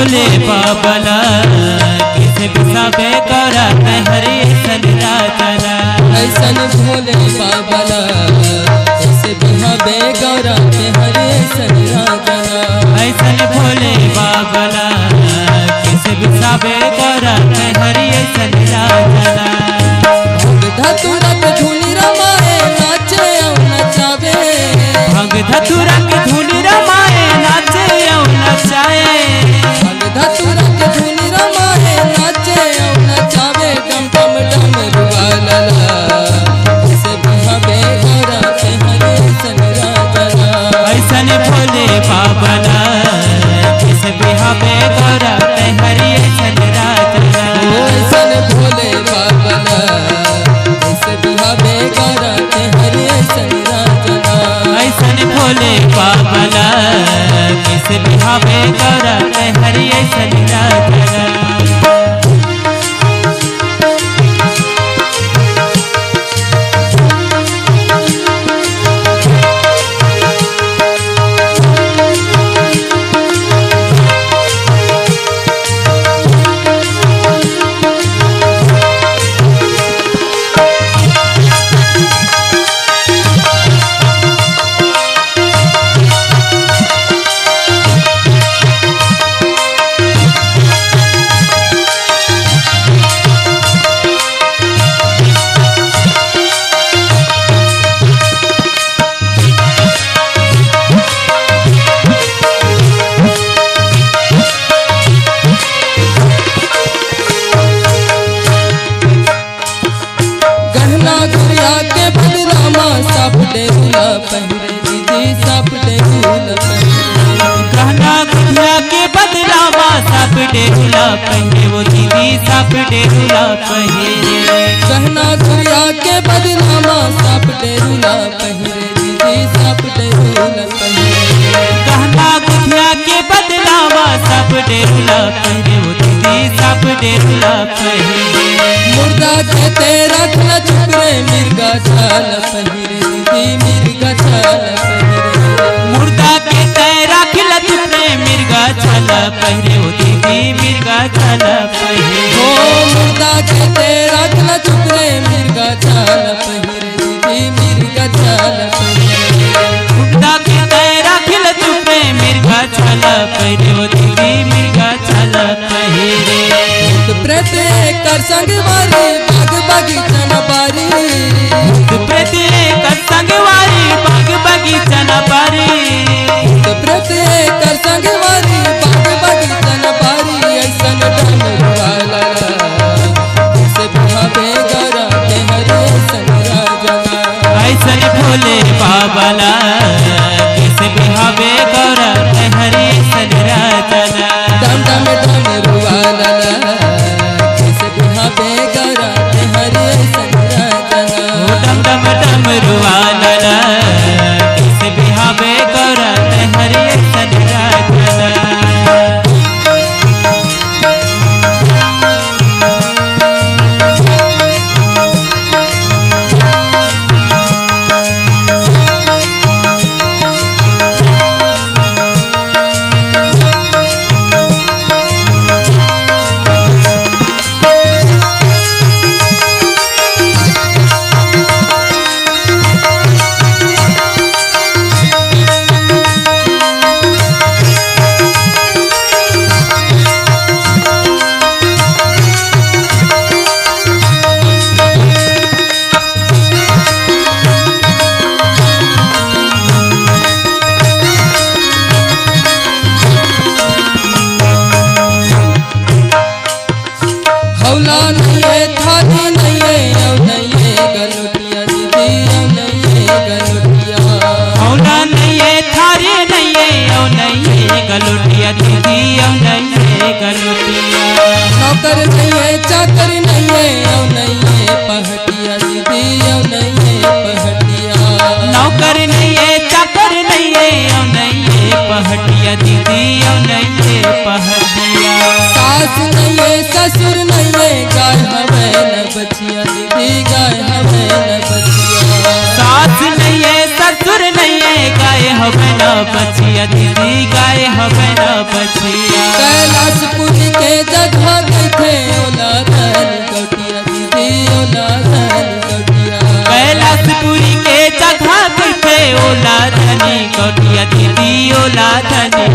भोले बाबला किसे बिसाबे गौरा में हरि ऐसन राजला ऐसन भोले बाबला किसे बिहाबे गौरा में हरि ऐसन राजला ऐसन भोले बाबला किसे बिसाबे गौरा में हरि ऐसन राजला धतुरा के धुनी रमाए नाचे और नचावे भंग धतुरा के धुनी रमाए नाचे और नचाए भंग धतुरा के धुनी रमाए नाचे और नचावे डम डम डम रुआला किसे बिहाबे गौरा में हरि ऐसन राजला ऐसन भोले बाबला किसे बिहाबे गौरा में हरि ऐसन राजला ऐसन भोले बाबला किसे बिहाबे गौरा में हरि ऐसन राजला ऐसन भोले बाबला किसे बिहाबे गौरा में हरि ऐसन राजला डेहुला पहरे दीदी साप डेहुला गहना गुड़िया के बदला माँ साप डेहुला पहने वो दीदी साप डेहुला पहने गहना गुड़िया के बदला माँ साप डेहुला पहरे दीदी साप डेहुला पहने गहना गुड़िया के बदला माँ साप डेहुला पहने वो दीदी साप डेहुला पहने मुर्गा के तेरा खला चुपरे मिर्गा छाल पहिरे दीदी मिर्गा छाल पहिरे मुर्गा के तेरा खिला चुपरे मिर्गा छाला पहने वो दीदी मिर्गा छाला पहने ओ मुर्गा के तेरा खला चुपरे मिर्गा छाल पहिरे दीदी मिर्गा छाल पहिरे मुर्गा के तेरा खिला चुपरे मिर्गा छाला पहने वो दीदी मिर्गा छाला पहने प्रेत कर संगवारी बाग बगीचा न बारी प्रेत कर संगवारी बाग बगीचा न बारी प्रेत कर संगवारी बाग बगीचा न बारी ऐसन डम रुआला किसे बिहाबे गौरा में हरि ऐसन राजला ऐसन भोले बाबला किसे बिहाबे गौरा में हरि ऐसन राजला डम डम डम रुआला बिहाबे गौरा में हरि ऐसन राजला डम डम डम रुआला किसे बिहाबे गौरा में हरि ऐसन राजला हौला नहीं है थाली नहीं है औ नहीं है गलोटिया दीदी औ नहीं है गलोटिया हौला नहीं है थारी नहीं है औ नहीं है गलोटिया दीदी औ नहीं है गलोटिया नौकर नहीं है चाकर नहीं है औ नहीं है पहटिया दीदी औ नहीं है पहटिया नौकर नहीं है चाकर नहीं है औ नहीं है पहटिया दीदी औ नहीं है पहटिया सास नहीं है ससुर नहीं है गाय हवे न बचिया दीदी गाय हवे न बचिया सास नहीं है ससुर नहीं है गाय हवे न बचिया कौटिया दीदी गाय हवे न बछिया। कैलाशपुरी के जगह कैथे ओला धनी कौटिया दीदी ओला धनी कौटिया। कैलाशपुरी के जगह कैथे ओला धनी कौटिया दीदी ओला धनी